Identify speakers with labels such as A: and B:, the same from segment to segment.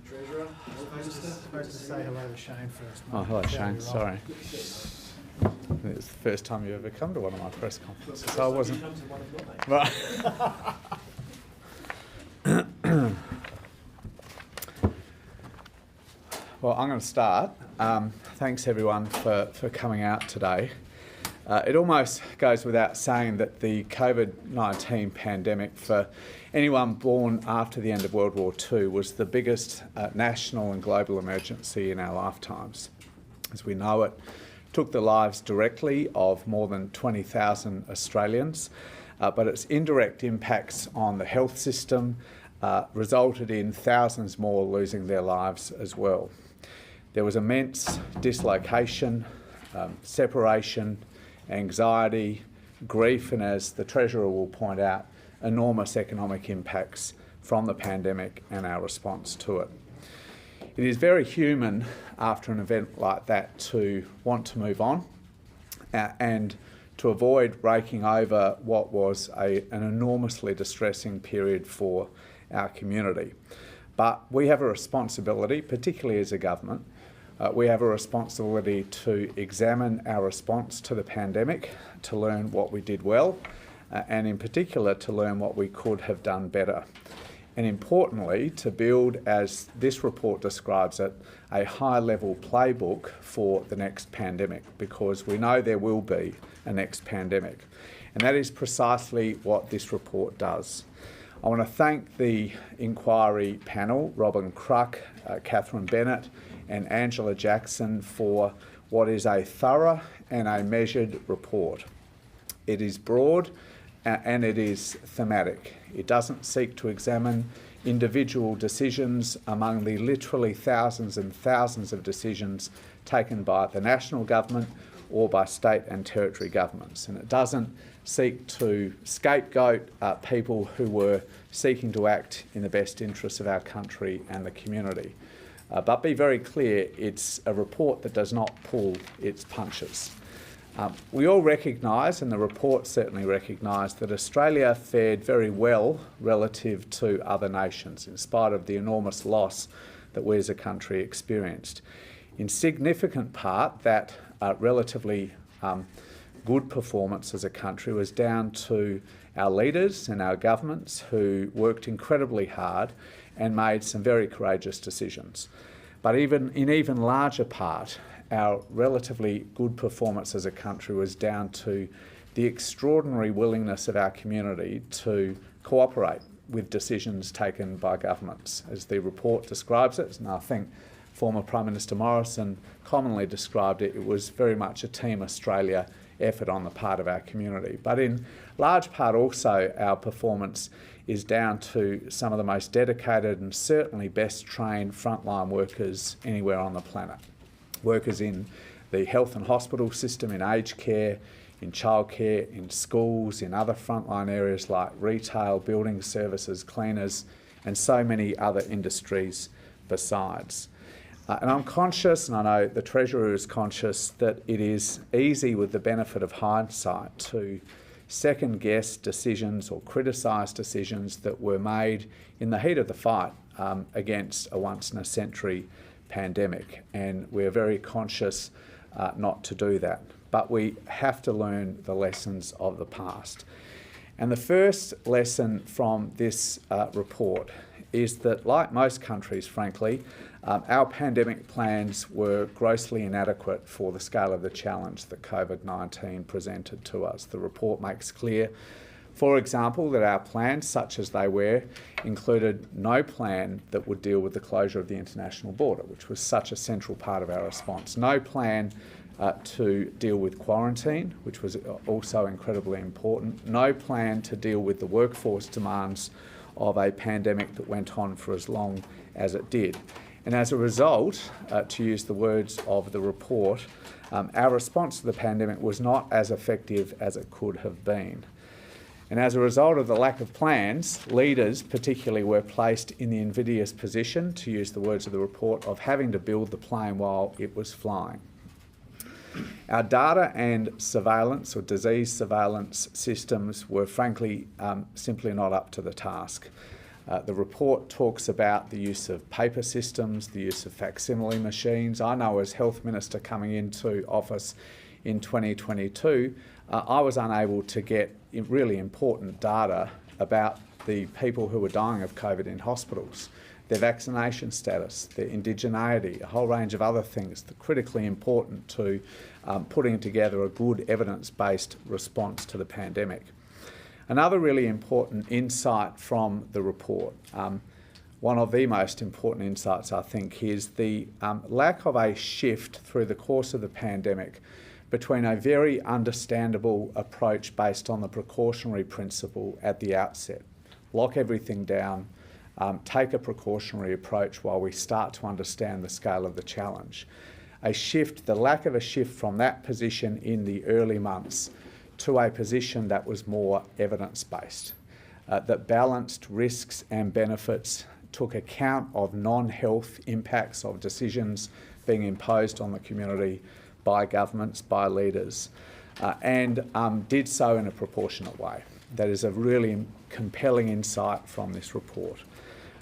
A: Treasurer.
B: Supposed to say hello to Shane first.
C: Oh, hello Shane, sorry. It's the first time you've ever come to one of my press conferences, so I wasn't... Right. Well, I'm going to start. Thanks everyone for coming out today. It almost goes without saying that the Covid-19 pandemic for anyone born after the end of World War II was the biggest national and global emergency in our lifetimes. As we know, it took the lives directly of more than 20,000 Australians, but its indirect impacts on the health system resulted in thousands more losing their lives as well. There was immense dislocation, separation, anxiety, grief, and as the Treasurer will point out, enormous economic impacts from the pandemic and our response to it. It is very human after an event like that to want to move on and to avoid raking over what was an enormously distressing period for our community. But we have a responsibility, particularly as a government, we have a responsibility to examine our response to the pandemic, to learn what we did well, and in particular to learn what we could have done better. And importantly, to build, as this report describes it, a high-level playbook for the next pandemic, because we know there will be a next pandemic. And that is precisely what this report does. I want to thank the inquiry panel, Robin Cruck, Catherine Bennett and Angela Jackson, for what is a thorough and a measured report. It is broad and it is thematic. It doesn't seek to examine individual decisions among the literally thousands and thousands of decisions taken by the national government or by state and territory governments. And it doesn't seek to scapegoat people who were seeking to act in the best interests of our country and the community. But be very clear, it's a report that does not pull its punches. We all recognise, and the report certainly recognised, that Australia fared very well relative to other nations, in spite of the enormous loss that we as a country experienced. In significant part, that relatively good performance as a country was down to our leaders and our governments who worked incredibly hard and made some very courageous decisions. But in even larger part, our relatively good performance as a country was down to the extraordinary willingness of our community to cooperate with decisions taken by governments. As the report describes it, and I think former Prime Minister Morrison commonly described it, it was very much a Team Australia effort on the part of our community. But in large part also, our performance is down to some of the most dedicated and certainly best trained frontline workers anywhere on the planet. Workers in the health and hospital system, in aged care, in childcare, in schools, in other frontline areas like retail, building services, cleaners, and so many other industries besides. And I'm conscious, and I know the Treasurer is conscious, that it is easy with the benefit of hindsight to second-guess decisions or criticise decisions that were made in the heat of the fight against a once-in-a-century pandemic. And we're very conscious not to do that. But we have to learn the lessons of the past. And the first lesson from this report is that, like most countries, frankly, our pandemic plans were grossly inadequate for the scale of the challenge that Covid-19 presented to us. The report makes clear, for example, that our plans, such as they were, included no plan that would deal with the closure of the international border, which was such a central part of our response. No plan to deal with quarantine, which was also incredibly important. No plan to deal with the workforce demands of a pandemic that went on for as long as it did. And as a result, to use the words of the report, our response to the pandemic was not as effective as it could have been. And as a result of the lack of plans, leaders particularly were placed in the invidious position, to use the words of the report, of having to build the plane while it was flying. Our data and surveillance or disease surveillance systems were frankly simply not up to the task. The report talks about the use of paper systems, the use of facsimile machines. I know as Health Minister coming into office in 2022, I was unable to get really important data about the people who were dying of COVID in hospitals, their vaccination status, their indigeneity, a whole range of other things that are critically important to putting together a good evidence-based response to the pandemic. Another really important insight from the report, one of the most important insights I think, is the lack of a shift through the course of the pandemic between a very understandable approach based on the precautionary principle at the outset. Lock everything down, take a precautionary approach while we start to understand the scale of the challenge. The lack of a shift from that position in the early months to a position that was more evidence-based, that balanced risks and benefits, took account of non-health impacts of decisions being imposed on the community by governments, by leaders, and did so in a proportionate way. That is a really compelling insight from this report.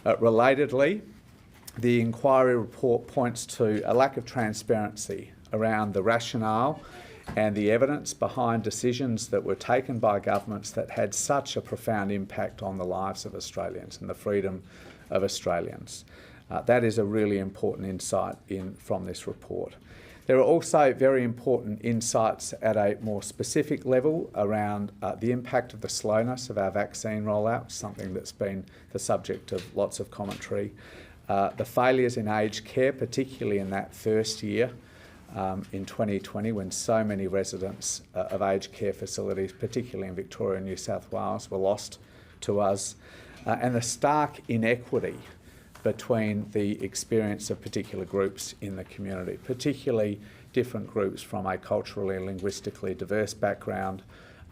C: Relatedly, the inquiry report points to a lack of transparency around the rationale and the evidence behind decisions that were taken by governments that had such a profound impact on the lives of Australians and the freedom of Australians. That is a really important insight from this report. There are also very important insights at a more specific level around the impact of the slowness of our vaccine rollout, something that's been the subject of lots of commentary. The failures in aged care, particularly in that first year in 2020, when so many residents of aged care facilities, particularly in Victoria and New South Wales, were lost to us, and the stark inequity between the experience of particular groups in the community, particularly different groups from a culturally and linguistically diverse background,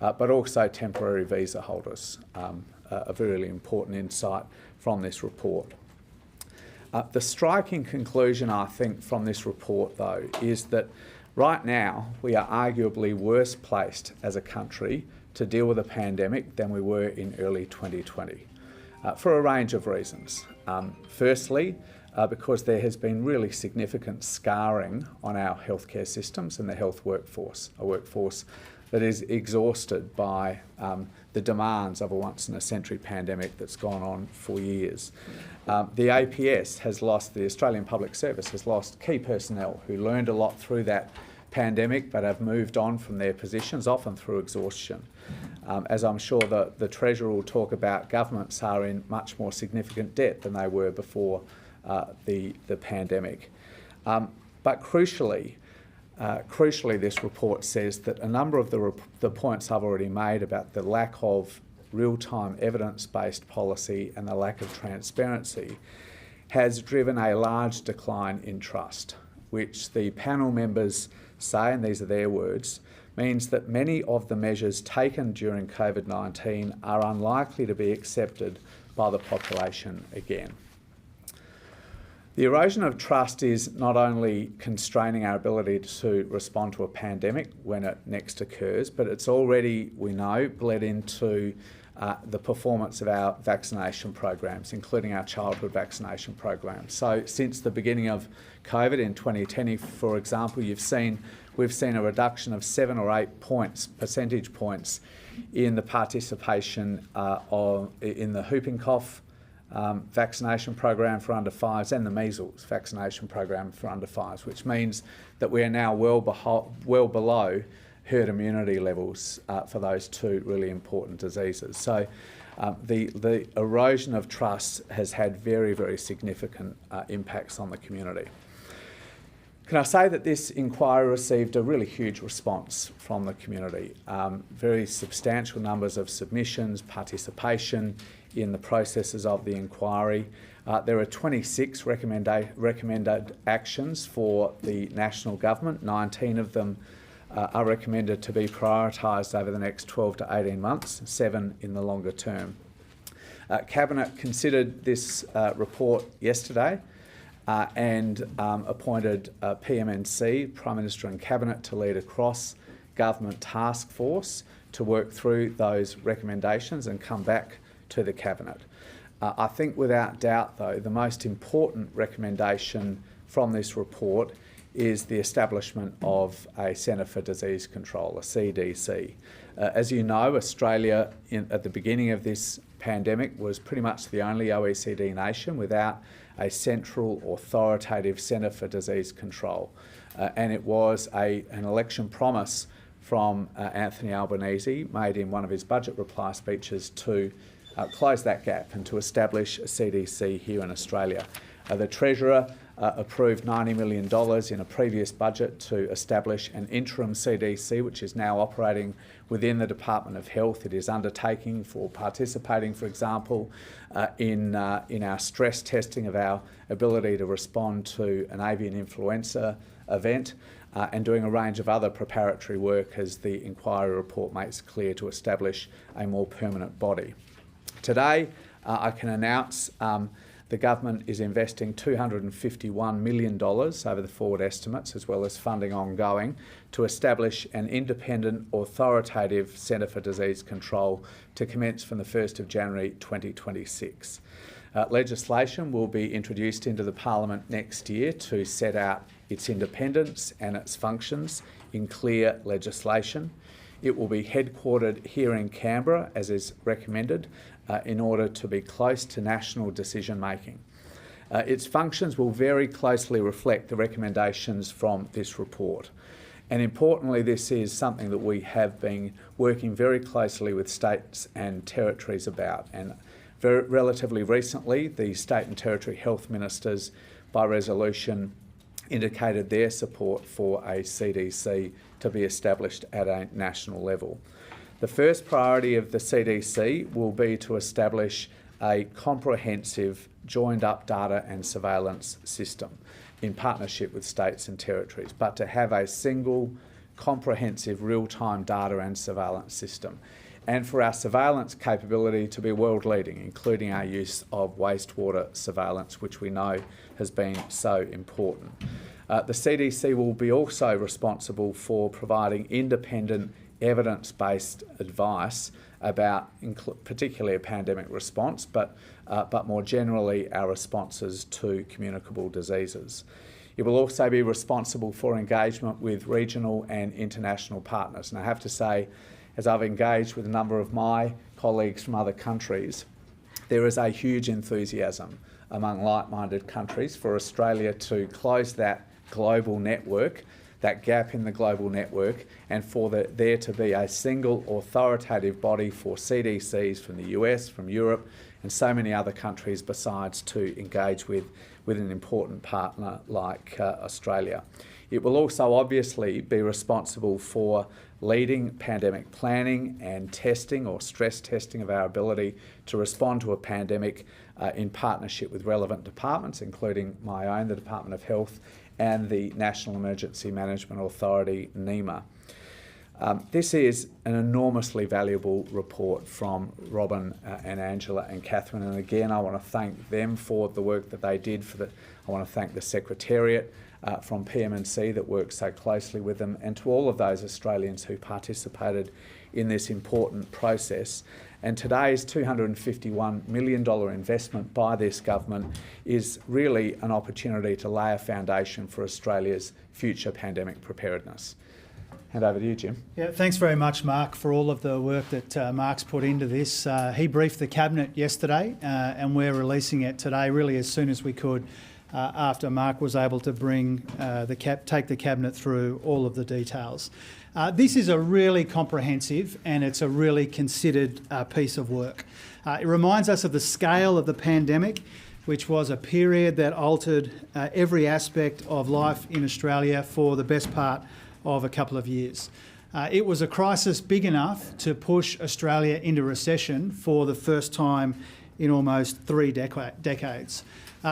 C: but also temporary visa holders, a really important insight from this report. The striking conclusion, I think, from this report, though, is that right now we are arguably worse placed as a country to deal with a pandemic than we were in early 2020, for a range of reasons. Firstly, because there has been really significant scarring on our healthcare systems and the health workforce, a workforce that is exhausted by the demands of a once-in-a-century pandemic that's gone on for years. The APS has lost, the Australian Public Service has lost key personnel who learned a lot through that pandemic but have moved on from their positions, often through exhaustion. As I'm sure the Treasurer will talk about, governments are in much more significant debt than they were before the pandemic. But crucially, this report says that a number of the points I've already made about the lack of real-time evidence-based policy and the lack of transparency has driven a large decline in trust, which the panel members say, and these are their words, means that many of the measures taken during COVID-19 are unlikely to be accepted by the population again. The erosion of trust is not only constraining our ability to respond to a pandemic when it next occurs, but it's already, we know, bled into the performance of our vaccination programs, including our childhood vaccination program. So since the beginning of COVID in 2020, for example, we've seen a reduction of 7 or 8 percentage points in the participation in the whooping cough vaccination program for under 5s and the measles vaccination program for under 5s, which means that we are now well below herd immunity levels for those two really important diseases. So the erosion of trust has had very, very significant impacts on the community. Can I say that this inquiry received a really huge response from the community? Very substantial numbers of submissions, participation in the processes of the inquiry. There are 26 recommended actions for the national government. 19 of them are recommended to be prioritised over the next 12 to 18 months, 7 in the longer term. Cabinet considered this report yesterday and appointed PMNC, Prime Minister and Cabinet, to lead a cross-government task force to work through those recommendations and come back to the Cabinet. I think without doubt, though, the most important recommendation from this report is the establishment of a Centre for Disease Control, a CDC. As you know, Australia at the beginning of this pandemic was pretty much the only OECD nation without a central authoritative Centre for Disease Control. And it was an election promise from Anthony Albanese made in one of his budget reply speeches to close that gap and to establish a CDC here in Australia. The Treasurer approved $90 million in a previous budget to establish an interim CDC, which is now operating within the Department of Health. It is participating, for example, in our stress testing of our ability to respond to an avian influenza event, and doing a range of other preparatory work, as the inquiry report makes clear, to establish a more permanent body. Today, I can announce the government is investing $251 million over the forward estimates, as well as funding ongoing, to establish an independent, authoritative Centre for Disease Control to commence from the 1st of January 2026. Legislation will be introduced into the Parliament next year to set out its independence and its functions in clear legislation. It will be headquartered here in Canberra, as is recommended, in order to be close to national decision making. Its functions will very closely reflect the recommendations from this report. And importantly, this is something that we have been working very closely with states and territories about. And relatively recently, the state and territory health ministers, by resolution, indicated their support for a CDC to be established at a national level. The first priority of the CDC will be to establish a comprehensive joined-up data and surveillance system in partnership with states and territories, but to have a single, comprehensive, real-time data and surveillance system, and for our surveillance capability to be world-leading, including our use of wastewater surveillance, which we know has been so important. The CDC will be also responsible for providing independent, evidence-based advice about particularly a pandemic response, but more generally our responses to communicable diseases. It will also be responsible for engagement with regional and international partners. And I have to say, as I've engaged with a number of my colleagues from other countries, there is a huge enthusiasm among like-minded countries for Australia to close that global network, that gap in the global network, and for there to be a single authoritative body for CDCs from the US, from Europe, and so many other countries besides to engage with an important partner like Australia. It will also obviously be responsible for leading pandemic planning and testing or stress testing of our ability to respond to a pandemic in partnership with relevant departments, including my own, the Department of Health, and the National Emergency Management Authority, NEMA. This is an enormously valuable report from Robin and Angela and Catherine, and again I want to thank them for the work that they did. I want to thank the Secretariat from PMNC that worked so closely with them, and to all of those Australians who participated in this important process. And today's $251 million investment by this government is really an opportunity to lay a foundation for Australia's future pandemic preparedness. Hand over to you, Jim.
B: Yeah, thanks very much, Mark, for all of the work that Mark's put into this. He briefed the Cabinet yesterday, and we're releasing it today really as soon as we could, after Mark was able to bring take the Cabinet through all of the details. This is a really comprehensive and it's a really considered piece of work. It reminds us of the scale of the pandemic, which was a period that altered every aspect of life in Australia for the best part of a couple of years. It was a crisis big enough to push Australia into recession for the first time in almost 3 decades.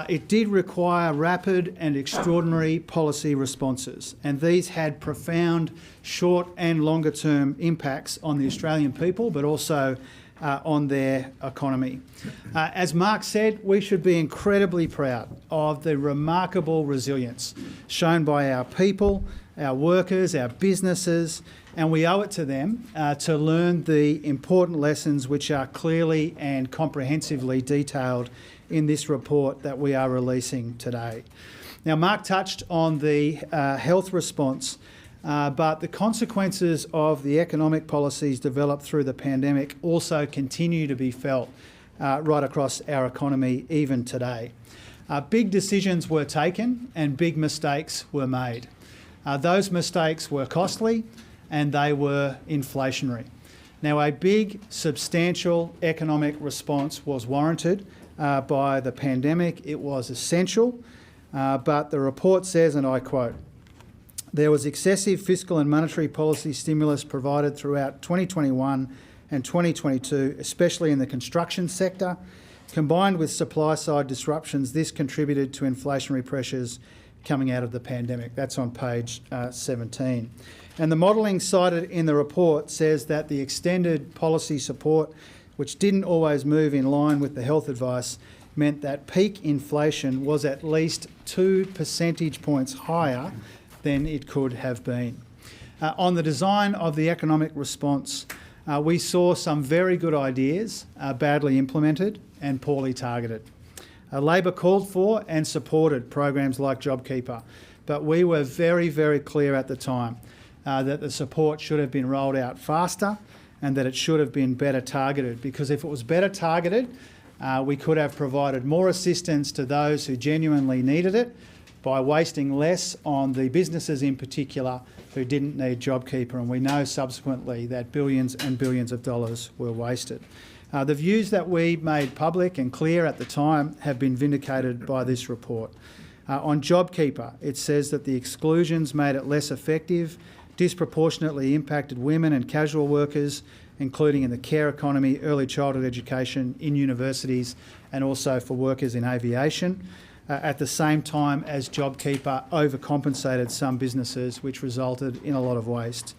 B: It did require rapid and extraordinary policy responses, and these had profound short and longer term impacts on the Australian people, but also on their economy. As Mark said, we should be incredibly proud of the remarkable resilience shown by our people our workers, our businesses, and we owe it to them to learn the important lessons which are clearly and comprehensively detailed in this report that we are releasing today. Now, Mark touched on the health response, but the consequences of the economic policies developed through the pandemic also continue to be felt right across our economy even today. Big decisions were taken and big mistakes were made. Those mistakes were costly and they were inflationary. Now, a big, substantial economic response was warranted by the pandemic. It was essential, but the report says, and I quote, "There was excessive fiscal and monetary policy stimulus provided throughout 2021 and 2022, especially in the construction sector. Combined with supply-side disruptions, this contributed to inflationary pressures coming out of the pandemic." That's on page 17. And the modelling cited in the report says that the extended policy support, which didn't always move in line with the health advice, meant that peak inflation was at least 2 percentage points higher than it could have been. On the design of the economic response, we saw some very good ideas badly implemented and poorly targeted. Labor called for and supported programs like JobKeeper, but we were very, very clear at the time that the support should have been rolled out faster and that it should have been better targeted, because if it was better targeted, we could have provided more assistance to those who genuinely needed it by wasting less on the businesses in particular who didn't need JobKeeper, and we know subsequently that billions and billions of dollars were wasted. The views that we made public and clear at the time have been vindicated by this report. On JobKeeper, it says that the exclusions made it less effective, disproportionately impacted women and casual workers, including in the care economy, early childhood education, in universities, and also for workers in aviation, at the same time as JobKeeper overcompensated some businesses, which resulted in a lot of waste.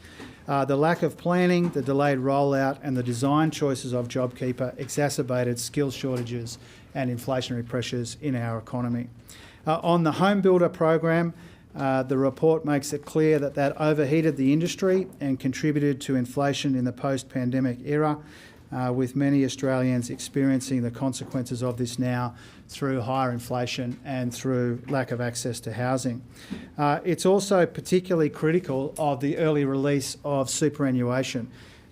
B: The lack of planning, the delayed rollout and the design choices of JobKeeper exacerbated skills shortages and inflationary pressures in our economy. On the home builder program, the report makes it clear that that overheated the industry and contributed to inflation in the post-pandemic era, with many Australians experiencing the consequences of this now through higher inflation and through lack of access to housing. It's also particularly critical of the early release of superannuation,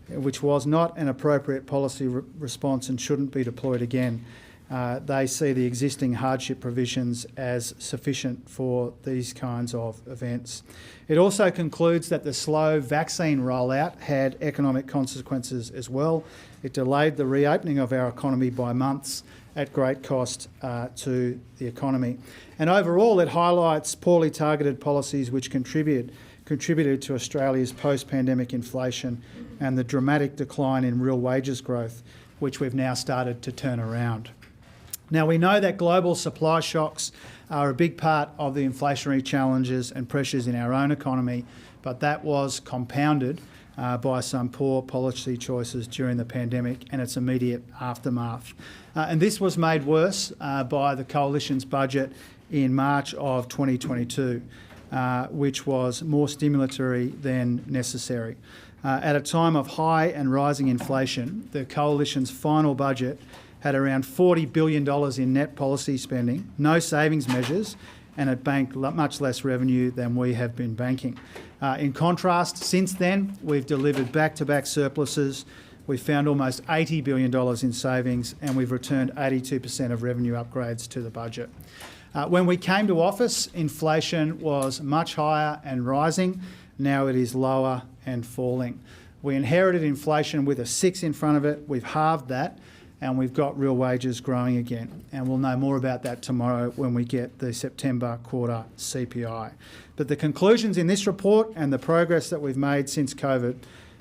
B: which was not an appropriate policy response and shouldn't be deployed again. They see the existing hardship provisions as sufficient for these kinds of events. It also concludes that the slow vaccine rollout had economic consequences as well. It delayed the reopening of our economy by months at great cost to the economy. And overall, it highlights poorly targeted policies which contributed to Australia's post-pandemic inflation and the dramatic decline in real wages growth, which we've now started to turn around. Now, we know that global supply shocks are a big part of the inflationary challenges and pressures in our own economy, but that was compounded by some poor policy choices during the pandemic and its immediate aftermath. And this was made worse by the Coalition's budget in March of 2022, which was more stimulatory than necessary. At a time of high and rising inflation, the Coalition's final budget had around $40 billion in net policy spending, no savings measures, and it banked much less revenue than we have been banking. In contrast, since then, we've delivered back-to-back surpluses. We've found almost $80 billion in savings, and we've returned 82% of revenue upgrades to the budget. When we came to office, inflation was much higher and rising. Now it is lower and falling. We inherited inflation with a 6 in front of it. We've halved that, and we've got real wages growing again. And we'll know more about that tomorrow when we get the September quarter CPI. But the conclusions in this report and the progress that we've made since COVID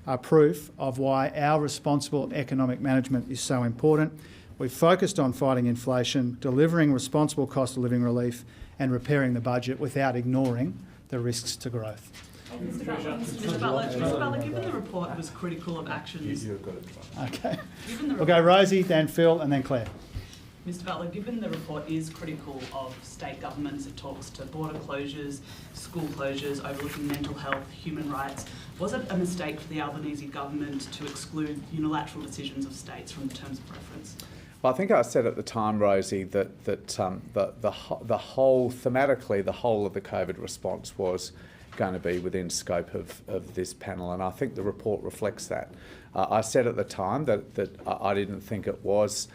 B: are proof of why our responsible economic management is so important. We've focused on fighting inflation, delivering responsible cost of living relief and repairing the budget without ignoring the risks to growth.
A: Mr. Butler, given the report was critical of actions...
B: Okay. We'll go Rosie, then Phil and then Claire.
A: Mr Butler, given the report is critical of state governments, it talks to border closures, school closures, overlooking mental health, human rights, was it a mistake for the Albanese government to exclude unilateral decisions of states from terms of reference?
C: Well, I think I said at the time, Rosie, that the whole, thematically, the whole of the COVID response was going to be within scope of this panel, and I think the report reflects that. I said at the time that I didn't think it was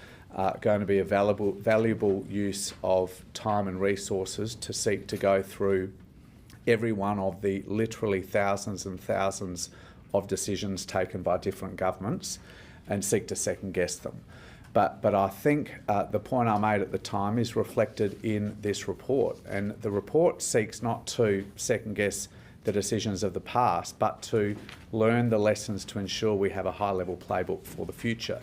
C: going to be a valuable use of time and resources to seek to go through every one of the literally thousands and thousands of decisions taken by different governments and seek to second guess them. But I think the point I made at the time is reflected in this report, and the report seeks not to second guess the decisions of the past, but to learn the lessons to ensure we have a high-level playbook for the future.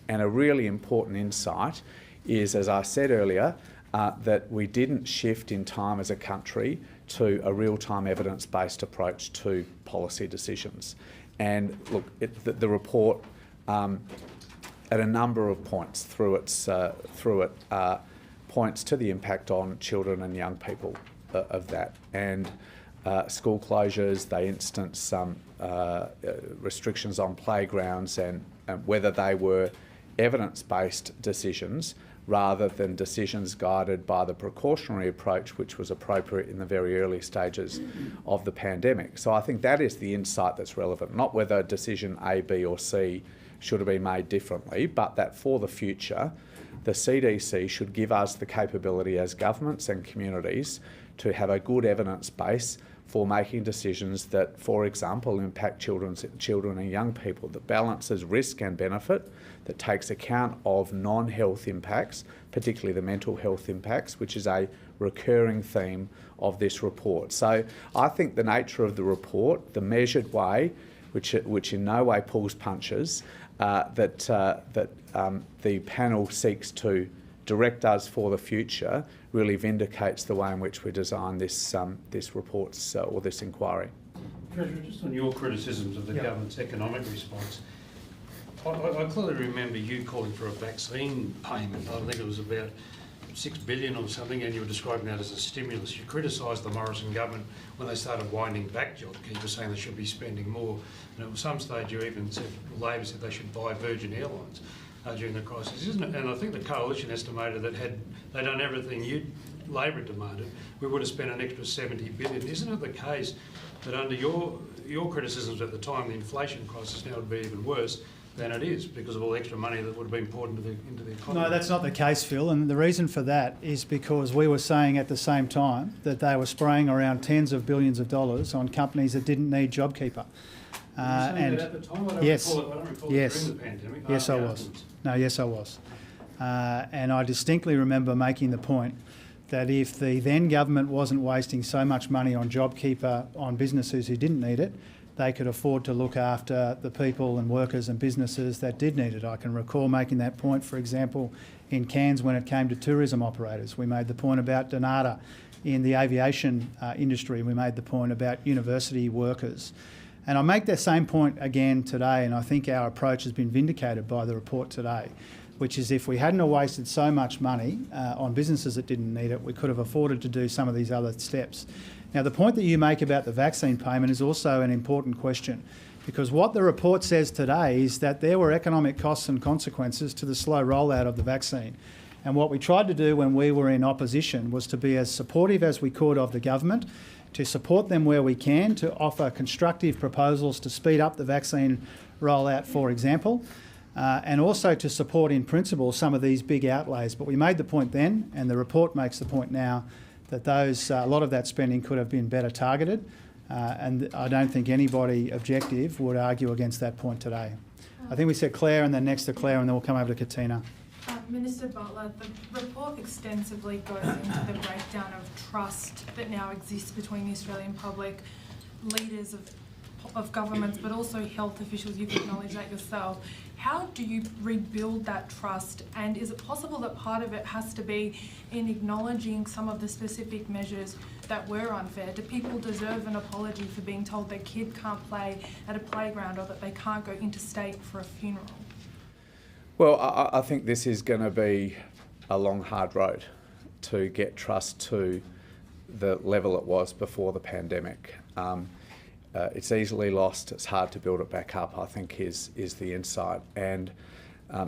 C: And a really important insight is, as I said earlier, that we didn't shift in time as a country to a real-time evidence-based approach to policy decisions. And look, the report, at a number of points through it, points to the impact on children and young people of that. And school closures, they instance some restrictions on playgrounds and whether they were evidence-based decisions rather than decisions guided by the precautionary approach which was appropriate in the very early stages of the pandemic. So I think that is the insight that's relevant, not whether decision A, B or C should have been made differently, but that for the future, the CDC should give us the capability as governments and communities to have a good evidence base for making decisions that, for example, impact children and young people, that balances risk and benefit, that takes account of non-health impacts, particularly the mental health impacts, which is a recurring theme of this report. So I think the nature of the report, the measured way, which in no way pulls punches, that the panel seeks to direct us for the future, really vindicates the way in which we design this report or this inquiry.
D: Treasurer, just on your criticisms of the government's economic response, I clearly remember you calling for a vaccine payment. I think it was about $6 billion or something, and you were describing that as a stimulus. You criticised the Morrison government when they started winding back JobKeeper, saying they should be spending more. And at some stage you even said, Labor said they should buy Virgin Airlines during the crisis, isn't it? And I think the coalition estimated that had they done everything Labor demanded, we would have spent an extra $70 billion. Isn't it the case that under your criticisms at the time, the inflation crisis now would be even worse than it is because of all the extra money that would have been poured into the economy?
B: No, that's not the case, Phil, and the reason for that is because we were saying at the same time that they were spraying around tens of billions of dollars on companies that didn't need JobKeeper.
D: And at the time, I don't recall it during the pandemic.
B: Yes, I was. No, yes, I was. And I distinctly remember making the point that if the then government wasn't wasting so much money on JobKeeper on businesses who didn't need it, they could afford to look after the people and workers and businesses that did need it. I can recall making that point, for example, in Cairns when it came to tourism operators. We made the point about Donata in the aviation industry. We made the point about university workers. And I make that same point again today, and I think our approach has been vindicated by the report today, which is if we hadn't have wasted so much money on businesses that didn't need it, we could have afforded to do some of these other steps. Now, the point that you make about the vaccine payment is also an important question, because what the report says today is that there were economic costs and consequences to the slow rollout of the vaccine. And what we tried to do when we were in opposition was to be as supportive as we could of the government, to support them where we can, to offer constructive proposals to speed up the vaccine rollout, for example, and also to support in principle some of these big outlays. But we made the point then, and the report makes the point now, that a lot of that spending could have been better targeted, and I don't think anybody objective would argue against that point today. I think we said Claire and then next to Claire, and then we'll come over to Katina.
E: Minister Butler, the report extensively goes into the breakdown of trust that now exists between the Australian public, leaders of governments, but also health officials. You've acknowledged that yourself. How do you rebuild that trust? And is it possible that part of it has to be in acknowledging some of the specific measures that were unfair? Do people deserve an apology for being told their kid can't play at a playground or that they can't go interstate for a funeral?
C: Well, I think this is going to be a long, hard road to get trust to the level it was before the pandemic. It's easily lost. It's hard to build it back up, I think, is the insight. And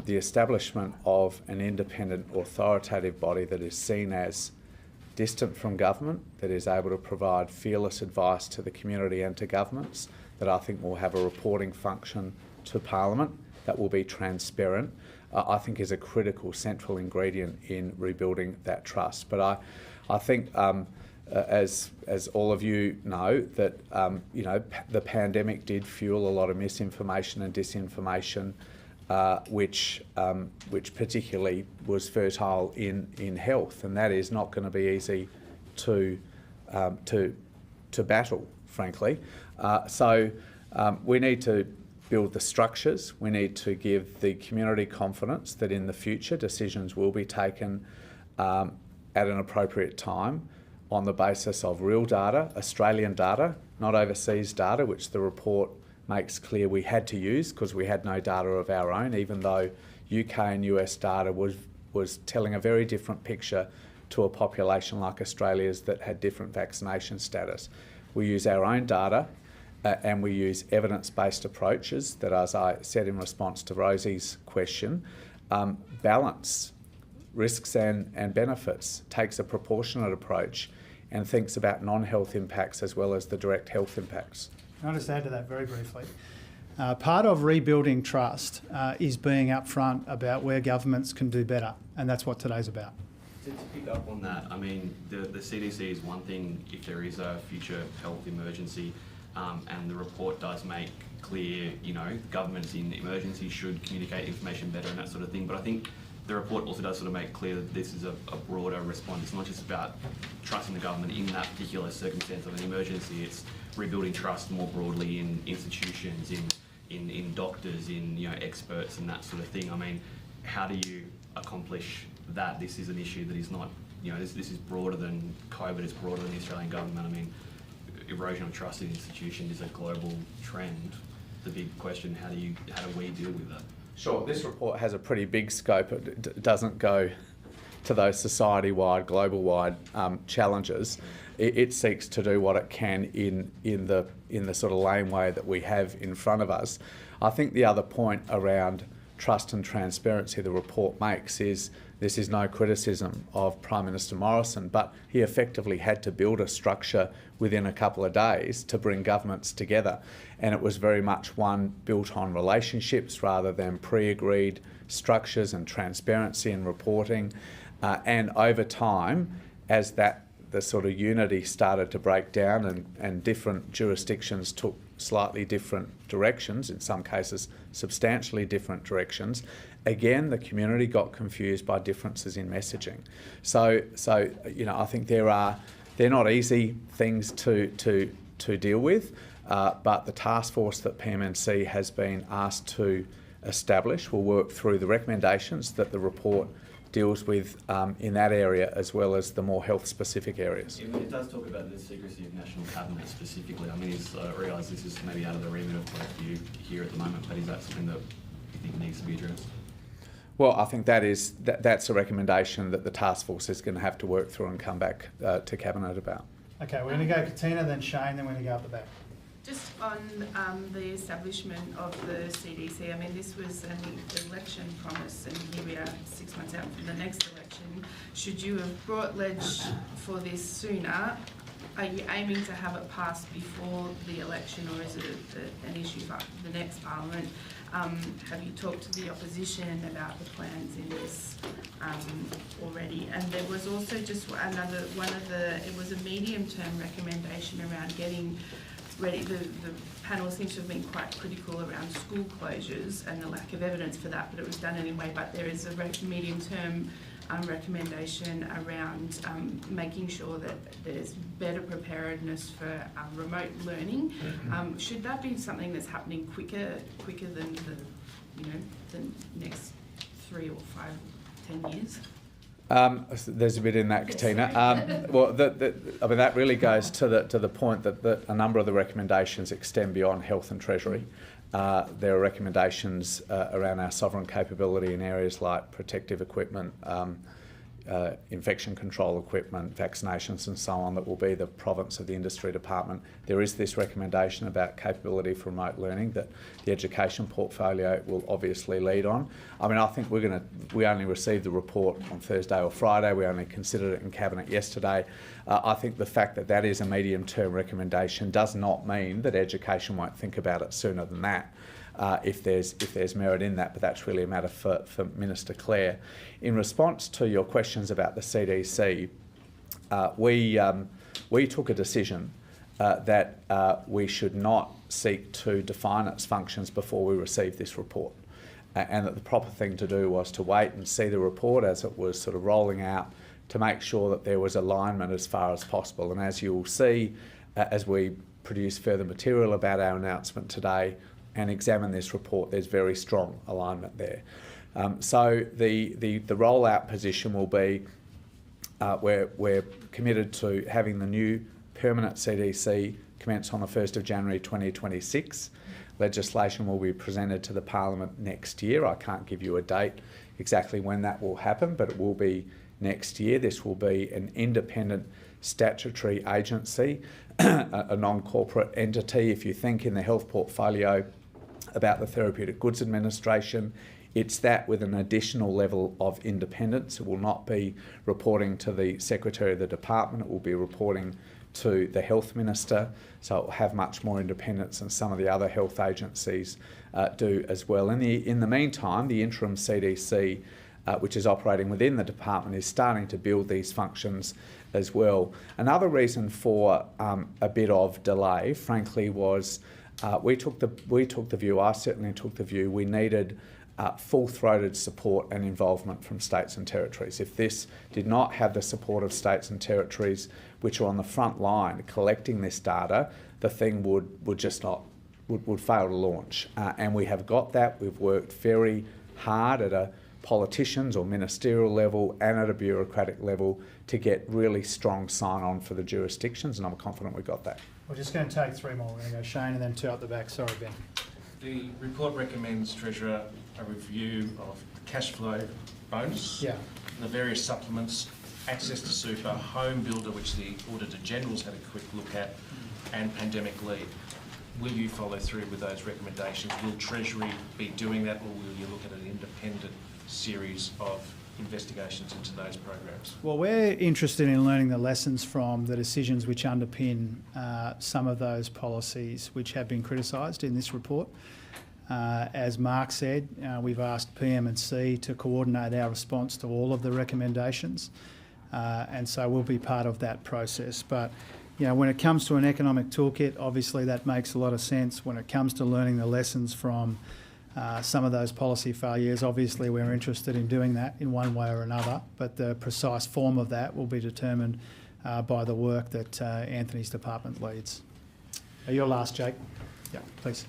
C: the establishment of an independent authoritative body that is seen as distant from government, that is able to provide fearless advice to the community and to governments, that I think will have a reporting function to Parliament, that will be transparent, I think is a critical central ingredient in rebuilding that trust. But I think, as all of you know, that the pandemic did fuel a lot of misinformation and disinformation, which particularly was fertile in health, and that is not going to be easy to battle, frankly. So we need to build the structures. We need to give the community confidence that in the future decisions will be taken at an appropriate time on the basis of real data, Australian data, not overseas data, which the report makes clear we had to use because we had no data of our own, even though UK and US data was telling a very different picture to a population like Australia's that had different vaccination status. We use our own data and we use evidence-based approaches that, as I said in response to Rosie's question, balance risks and benefits, takes a proportionate approach and thinks about non-health impacts as well as the direct health impacts.
B: Can I just add to that very briefly? Part of rebuilding trust is being upfront about where governments can do better, and that's what today's about.
F: To pick up on that, I mean, the CDC is one thing if there is a future health emergency, and the report does make clear, governments in emergencies should communicate information better and that sort of thing. But I think the report also does sort of make clear that this is a broader response. It's not just about trusting the government in that particular circumstance of an emergency. It's rebuilding trust more broadly in institutions, in doctors, in experts and that sort of thing. I mean, how do you accomplish that? This is an issue that is not, this is broader than COVID, it's broader than the Australian government. I mean, erosion of trust in institutions is a global trend. The big question, how do we deal with that?
C: Sure, this report has a pretty big scope. It doesn't go to those society-wide, global-wide challenges. It seeks to do what it can in the sort of laneway that we have in front of us. I think the other point around trust and transparency the report makes is this is no criticism of Prime Minister Morrison, but he effectively had to build a structure within a couple of days to bring governments together. And it was very much one built on relationships rather than pre-agreed structures and transparency and reporting. And over time, as the sort of unity started to break down and different jurisdictions took slightly different directions, in some cases substantially different directions, again, the community got confused by differences in messaging. So I think they're not easy things to deal with, but the task force that PMNC has been asked to establish will work through the recommendations that the report deals with in that area as well as the more health-specific areas.
F: It does talk about the secrecy of National Cabinet specifically. I mean, I realise this is maybe out of the remit of both of you here at the moment, but is that something that you think needs to be addressed?
C: Well, I think that's a recommendation that the task force is going to have to work through and come back to Cabinet about.
B: Okay, we're going to go Katina, then Shane, then we're going to go up the back.
G: Just on the establishment of the CDC, I mean, this was an election promise, and here we are 6 months out from the next election. Should you have brought ledge for this sooner? Are you aiming to have it passed before the election, or is it an issue for the next Parliament? Have you talked to the opposition about the plans in this already? And there was also just it was a medium-term recommendation around getting ready. The panel seems to have been quite critical around school closures and the lack of evidence for that, but it was done anyway. But there is a medium-term recommendation around making sure that there's better preparedness for remote learning. Should that be something that's happening quicker than the next 3 or 5, 10 years?
C: There's a bit in that, Katina. Well, I mean, that really goes to the point that a number of the recommendations extend beyond health and treasury. There are recommendations around our sovereign capability in areas like protective equipment, infection control equipment, vaccinations and so on that will be the province of the industry department. There is this recommendation about capability for remote learning that the education portfolio will obviously lead on. I mean, I think we only received the report on Thursday or Friday. We only considered it in Cabinet yesterday. I think the fact that that is a medium-term recommendation does not mean that education won't think about it sooner than that. If there's merit in that, but that's really a matter for Minister Clare. In response to your questions about the CDC, we took a decision that we should not seek to define its functions before we received this report, and that the proper thing to do was to wait and see the report as it was sort of rolling out to make sure that there was alignment as far as possible. And as you will see, as we produce further material about our announcement today and examine this report, there's very strong alignment there. So the rollout position will be we're committed to having the new permanent CDC commence on the 1st of January 2026. Legislation will be presented to the Parliament next year. I can't give you a date exactly when that will happen, but it will be next year. This will be an independent statutory agency, a non-corporate entity. If you think in the health portfolio about the Therapeutic Goods Administration, it's that with an additional level of independence. It will not be reporting to the Secretary of the Department, it will be reporting to the Health Minister, so it will have much more independence than some of the other health agencies do as well. In the meantime, the interim CDC, which is operating within the department, is starting to build these functions as well. Another reason for a bit of delay, frankly, was we took the view, I certainly took the view, we needed full-throated support and involvement from states and territories. If this did not have the support of states and territories, which are on the front line collecting this data, the thing would just not, would fail to launch. And we have got that. We've worked very hard at a politicians or ministerial level and at a bureaucratic level to get really strong sign-on for the jurisdictions, and I'm confident we got that.
B: We're just going to take three more. We're going to go Shane and then two up the back. Sorry, Ben.
H: The report recommends, Treasurer, a review of the cash flow bonus,
B: Yeah.
H: the various supplements, access to super, home builder, which the Auditor General's had a quick look at, and pandemic leave. Will you follow through with those recommendations? Will Treasury be doing that, or will you look at an independent series of investigations into those programs?
B: Well, we're interested in learning the lessons from the decisions which underpin some of those policies which have been criticised in this report. As Mark said, we've asked PM&C to coordinate our response to all of the recommendations, and so we'll be part of that process. But you know, when it comes to an economic toolkit, obviously that makes a lot of sense. When it comes to learning the lessons from some of those policy failures, obviously we're interested in doing that in one way or another, but the precise form of that will be determined by the work that Anthony's department leads. You're last, Jake. Yeah, please.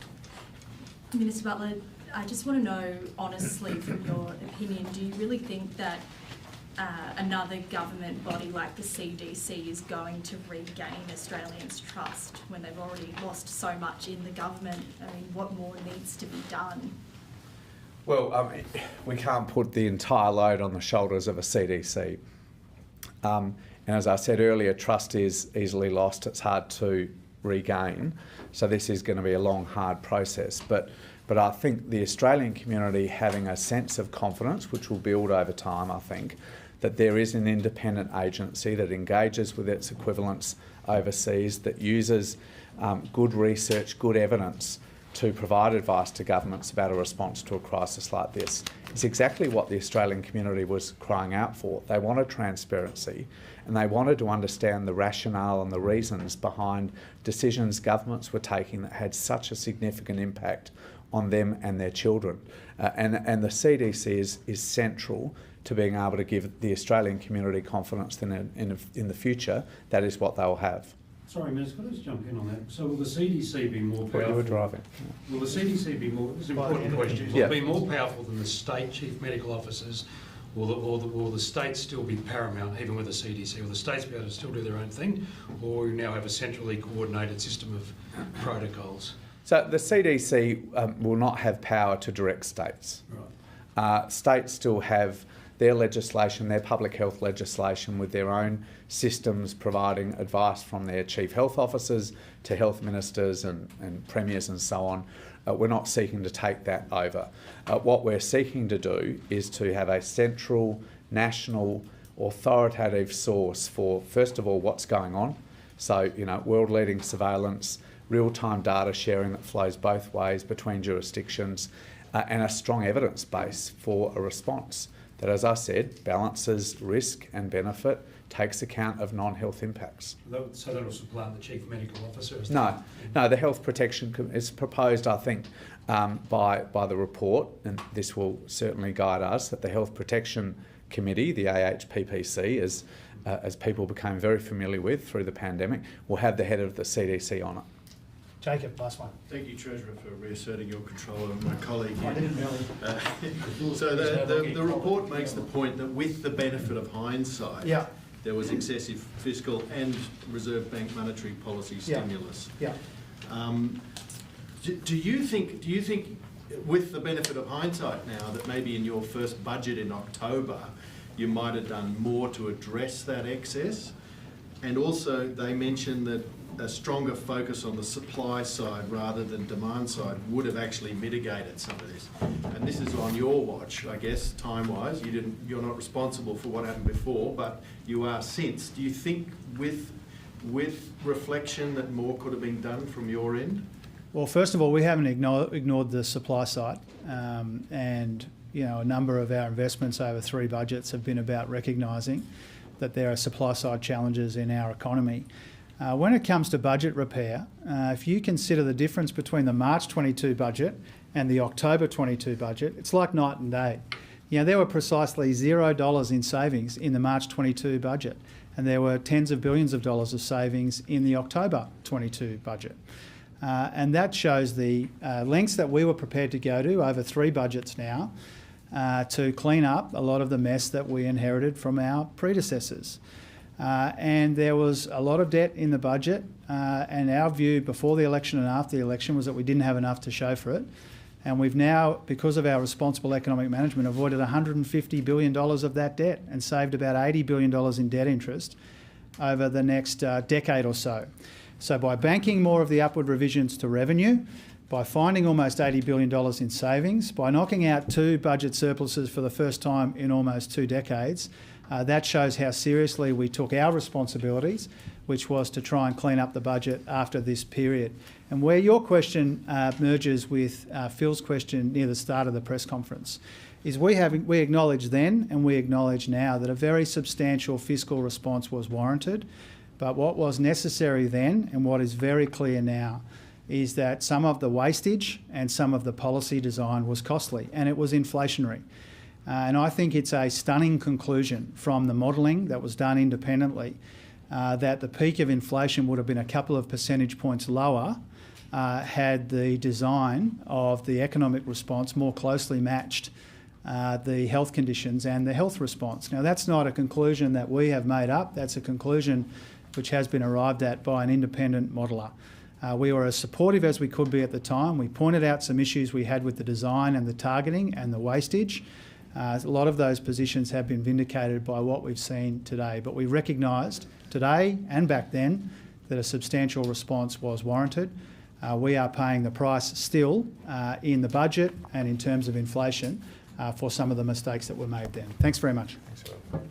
I: Minister Butler, I just want to know, honestly, from your opinion, do you really think that another government body like the CDC is going to regain Australians' trust when they've already lost so much in the government? I mean, what more needs to be done?
C: Well, we can't put the entire load on the shoulders of a CDC. And as I said earlier, trust is easily lost. It's hard to regain. So this is going to be a long, hard process. But I think the Australian community having a sense of confidence, which will build over time, I think, that there is an independent agency that engages with its equivalents overseas, that uses good research, good evidence to provide advice to governments about a response to a crisis like this. It's exactly what the Australian community was crying out for. They wanted transparency, and they wanted to understand the rationale and the reasons behind decisions governments were taking that had such a significant impact on them and their children. And the CDC is central to being able to give the Australian community confidence that in the future, that is what they will have.
D: Sorry, Minister, could I just jump in on that? So will the CDC be more powerful?
C: You were driving.
D: Will the CDC be more, this is an important question, will it be more powerful than the state chief medical officers, will the states still be paramount, even with the CDC? Will the states be able to still do their own thing, or we now have a centrally coordinated system of protocols?
C: So the CDC will not have power to direct states.
D: Right.
C: States still have their legislation, their public health legislation, with their own systems providing advice from their chief health officers to health ministers and premiers and so on. We're not seeking to take that over. What we're seeking to do is to have a central, national, authoritative source for, first of all, what's going on. So, world-leading surveillance, real-time data sharing that flows both ways between jurisdictions, and a strong evidence base for a response that, as I said, balances risk and benefit, takes account of non-health impacts.
D: So that will supplant the Chief Medical Officer?
C: No, the Health Protection is proposed, I think, by the report, and this will certainly guide us, that the Health Protection Committee, the AHPPC, as people became very familiar with through the pandemic, will have the head of the CDC on it.
B: Jacob, last one.
J: Thank you, Treasurer, for reasserting your control over my colleague here.
B: I didn't really.
J: So the report makes the point that with the benefit of hindsight,
B: Yeah.
J: there was excessive fiscal and Reserve Bank monetary policy stimulus.
B: Yeah.
J: Do you think, with the benefit of hindsight now, that maybe in your first budget in October, you might have done more to address that excess? And also, they mentioned that a stronger focus on the supply side rather than demand side would have actually mitigated some of this. And this is on your watch, I guess, time-wise. You're not responsible for what happened before, but you are since. Do you think, with reflection, that more could have been done from your end?
B: Well, first of all, we haven't ignored the supply side, and a number of our investments over 3 budgets have been about recognising that there are supply side challenges in our economy. When it comes to budget repair, if you consider the difference between the March 22 budget and the October 22 budget, it's like night and day. There were precisely $0 in savings in the March 22 budget, and there were tens of billions of dollars of savings in the October 22 budget. And that shows the lengths that we were prepared to go to over 3 budgets now to clean up a lot of the mess that we inherited from our predecessors. And there was a lot of debt in the budget, and our view before the election and after the election was that we didn't have enough to show for it. And we've now, because of our responsible economic management, avoided $150 billion of that debt and saved about $80 billion in debt interest over the next decade or so. So by banking more of the upward revisions to revenue, by finding almost $80 billion in savings, by knocking out 2 budget surpluses for the first time in almost 2 decades, that shows how seriously we took our responsibilities, which was to try and clean up the budget after this period. And where your question merges with Phil's question near the start of the press conference is we acknowledge then and we acknowledge now that a very substantial fiscal response was warranted. But what was necessary then and what is very clear now is that some of the wastage and some of the policy design was costly and it was inflationary. And I think it's a stunning conclusion from the modelling that was done independently that the peak of inflation would have been a couple of percentage points lower had the design of the economic response more closely matched the health conditions and the health response. Now, that's not a conclusion that we have made up. That's a conclusion which has been arrived at by an independent modeller. We were as supportive as we could be at the time. We pointed out some issues we had with the design and the targeting and the wastage. A lot of those positions have been vindicated by what we've seen today, but we recognised today and back then that a substantial response was warranted. We are paying the price still in the budget and in terms of inflation for some of the mistakes that were made then. Thanks very much.
C: Thanks, Will.